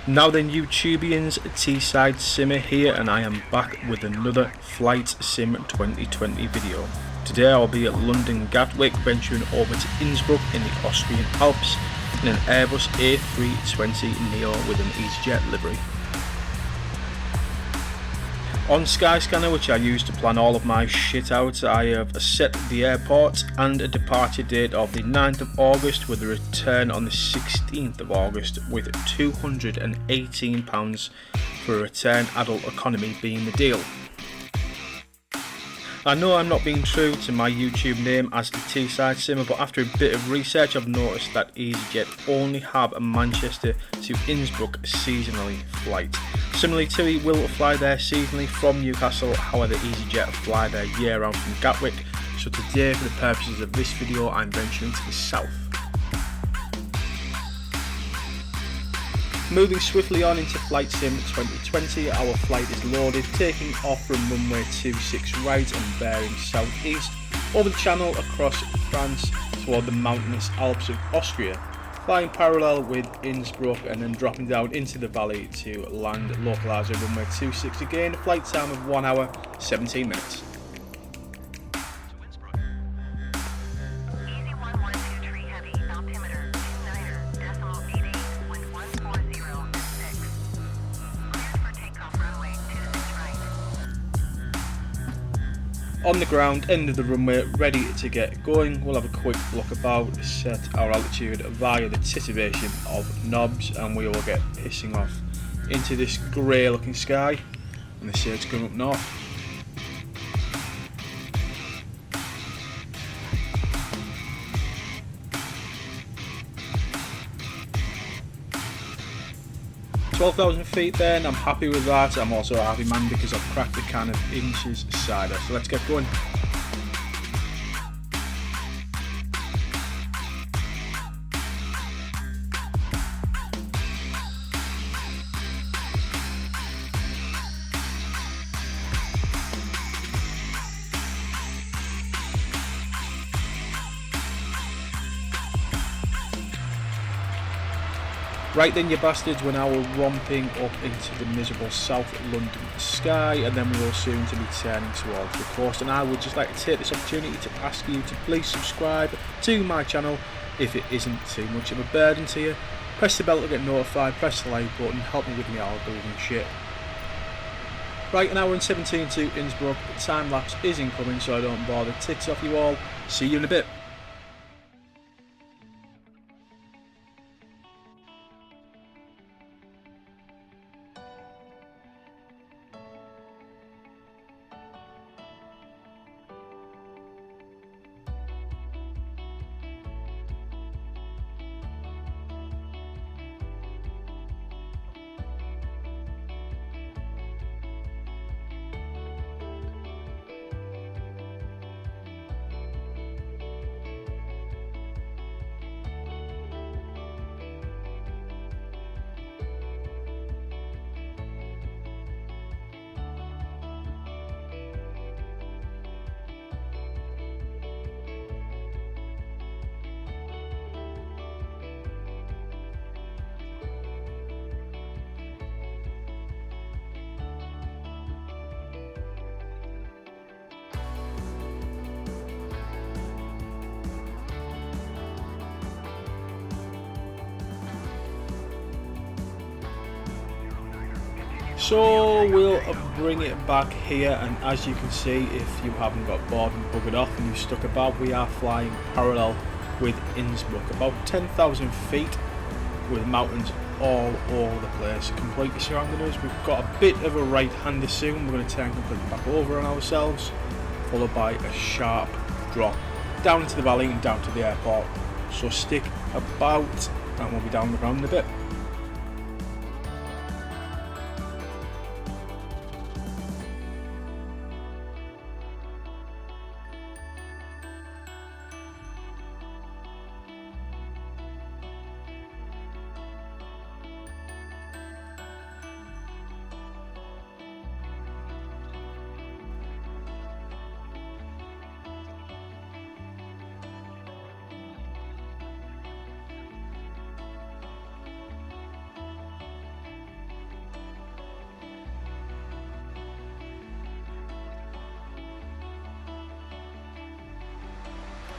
Now then, YouTubians, T-Side Simmer here, and I am back with another Flight Sim 2020 video. Today I'll be at London Gatwick, venturing over to Innsbruck in the Austrian Alps in an Airbus A320neo with an EasyJet livery. On Skyscanner, which I use to plan all of my shit out, I have set the airport and a departure date of the 9th of August with a return on the 16th of August with £218 for a return, adult economy being the deal. I know I'm not being true to my YouTube name as the T-Side Simmer, but after a bit of research I've noticed that EasyJet only have a Manchester to Innsbruck seasonally flight. Similarly, TUI will fly there seasonally from Newcastle, however EasyJet fly there year round from Gatwick, so today for the purposes of this video I'm venturing to the south. Moving swiftly on into Flight Sim 2020, our flight is loaded, taking off from runway 26 right and bearing southeast over the channel across France toward the mountainous Alps of Austria, flying parallel with Innsbruck and then dropping down into the valley to land localizer runway 26 again, a flight time of 1 hour 17 minutes. On the ground, end of the runway, ready to get going. We'll have a quick look about, set our altitude via the titivation of knobs, and we will get pissing off into this grey looking sky, and they say it's going up north. "12,000 feet there, and I'm happy with that. I'm also a happy man because I've cracked the can of Inch's cider. So let's get going. Right then, you bastards, we're now romping up into the miserable South London sky, and then we will soon to be turning towards the coast. And I would just like to take this opportunity to ask you to please subscribe to my channel if it isn't too much of a burden to you. Press the bell to get notified, press the like button, help me with my algorithm shit. Right, an hour and 17 to Innsbruck. The time lapse is incoming, so I don't bother tits off you all. See you in a bit. So we'll bring it back here, and as you can see, if you haven't got bored and buggered off and you stuck about, we are flying parallel with Innsbruck, about 10,000 feet with mountains all over the place, completely surrounding us. We've got a bit of a right-hander soon, we're going to turn completely back over on ourselves, followed by a sharp drop down into the valley and down to the airport. So stick about and we'll be down the ground in a bit.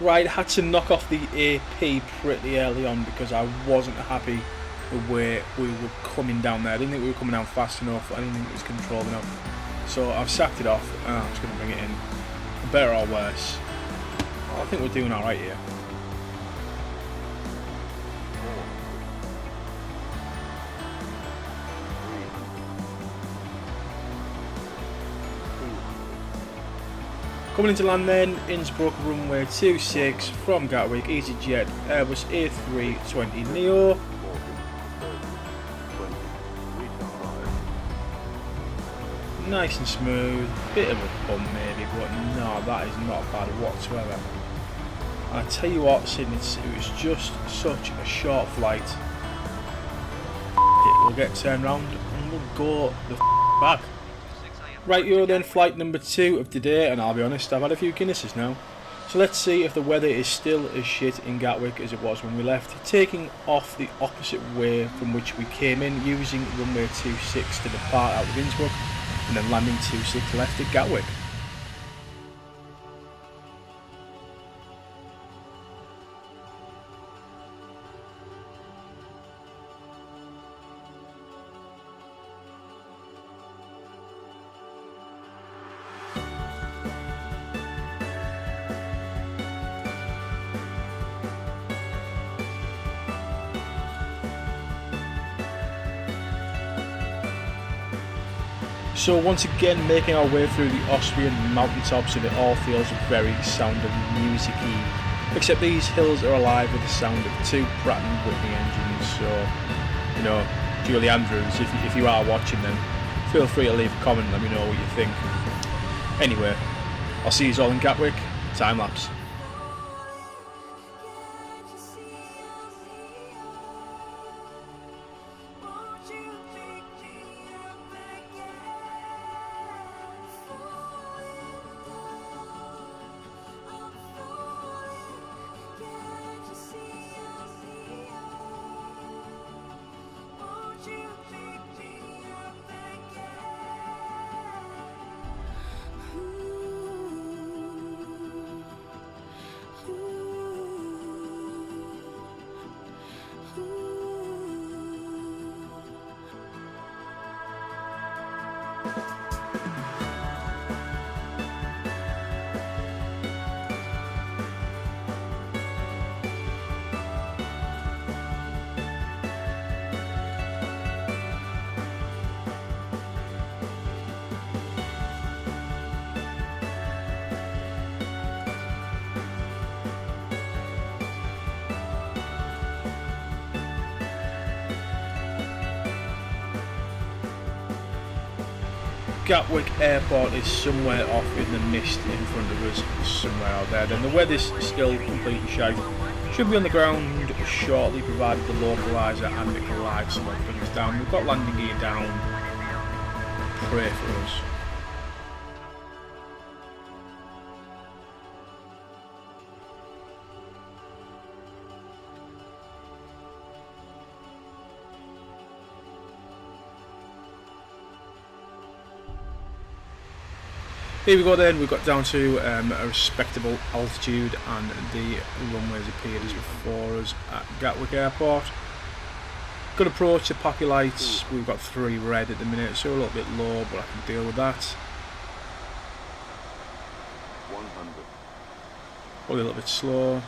Right, had to knock off the AP pretty early on because I wasn't happy the way we were coming down there. I didn't think we were coming down fast enough. I didn't think it was controlled enough. So I've sacked it off and I'm just going to bring it in. Better or worse. I think we're doing alright here. Coming into land then, Innsbruck runway 26 from Gatwick, EasyJet, Airbus A320 Neo. Nice and smooth, bit of a bump maybe, but no, that is not bad whatsoever. I tell you what, Sydney, it was just such a short flight. We'll get turned around and we'll go the back. Right, you're then flight number 2 of the day, and I'll be honest, I've had a few Guinnesses now. So let's see if the weather is still as shit in Gatwick as it was when we left. Taking off the opposite way from which we came in, using runway 26 to depart out of Innsbruck, and then landing 26 left at Gatwick. So once again making our way through the Austrian mountaintops, and it all feels very sound and music-y. Except these hills are alive with the sound of 2 Pratt & Whitney engines, so, you know, Julie Andrews, if you are watching then, feel free to leave a comment and let me know what you think. Anyway, I'll see you all in Gatwick, time lapse. Gatwick Airport is somewhere off in the mist in front of us, somewhere out there. Then the weather's still completely shite. Should be on the ground shortly, provided the localiser and the collide slow things down. We've got landing gear down. Pray for us. Here we go then, we've got down to a respectable altitude and the runways appeared as before us at Gatwick Airport. Good approach to poppy lights, we've got 3 red at the minute, so a little bit low, but I can deal with that. 100. Probably a little bit slow.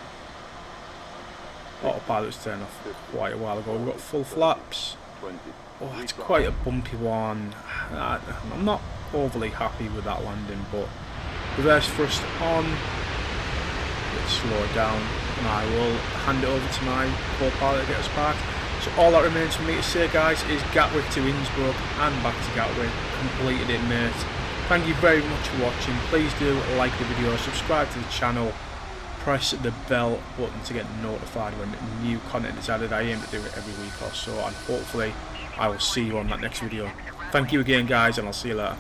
Autopilot's turned off quite a while ago. We've got full flaps. 20. Oh, it's quite a bumpy one. I'm not overly happy with that landing, but reverse thrust on. Let's slow it down, and I will hand it over to my co-pilot to get us back. So all that remains for me to say, guys, is Gatwick to Innsbruck and back to Gatwick. Completed it, mate. Thank you very much for watching. Please do like the video, subscribe to the channel, press the bell button to get notified when new content is added. I aim to do it every week or so, and hopefully I will see you on that next video. Thank you again, guys, and I'll see you later.